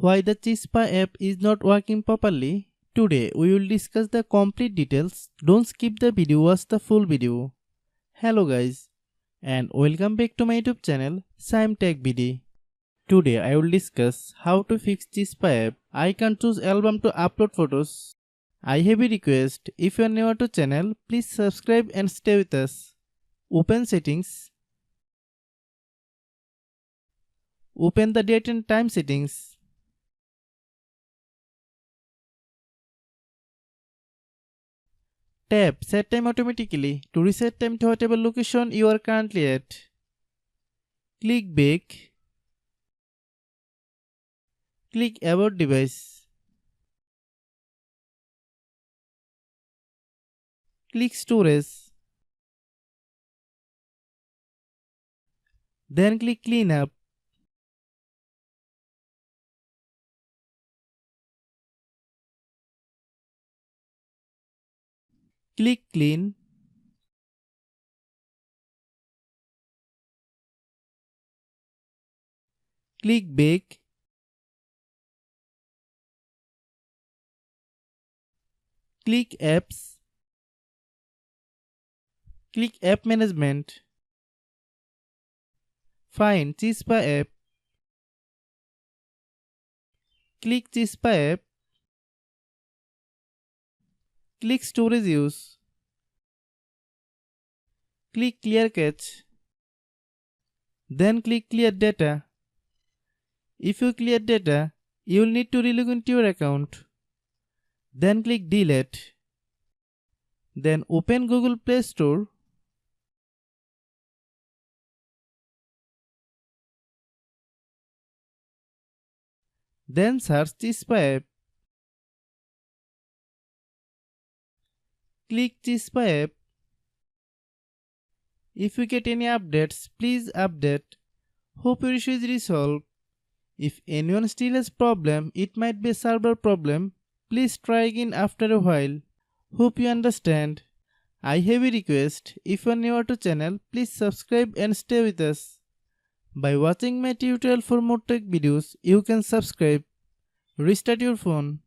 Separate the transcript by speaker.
Speaker 1: Why the Chispa app is not working properly? Today we will discuss the complete details. Don't skip the video, watch the full video. Hello guys and welcome back to my YouTube channel Shaem Tech BD. Today I will discuss how to fix Chispa app. I can choose album to upload photos. I have a request, if you are new to channel, please subscribe and stay with us. Open settings. Open the date and time settings. Tap Set Time Automatically to reset time to whatever location you are currently at. Click Back. Click About Device. Click Storage. Then click Clean Up. Click Clean. Click Back. Click Apps. Click App Management. Find Chispa app. Click Chispa app. Click Storage Use. Click Clear Cache. Then click Clear Data. If you clear data, you will need to relog into your account. Then click Delete. Then open Google Play Store. Then search Chispa app. Click Chispa app. If you get any updates, please update. Hope your issue is resolved. If anyone still has problem, it might be a server problem. Please try again after a while. Hope you understand. I have a request. If you are new to channel, please subscribe and stay with us. By watching my tutorial for more tech videos, you can subscribe. Restart your phone.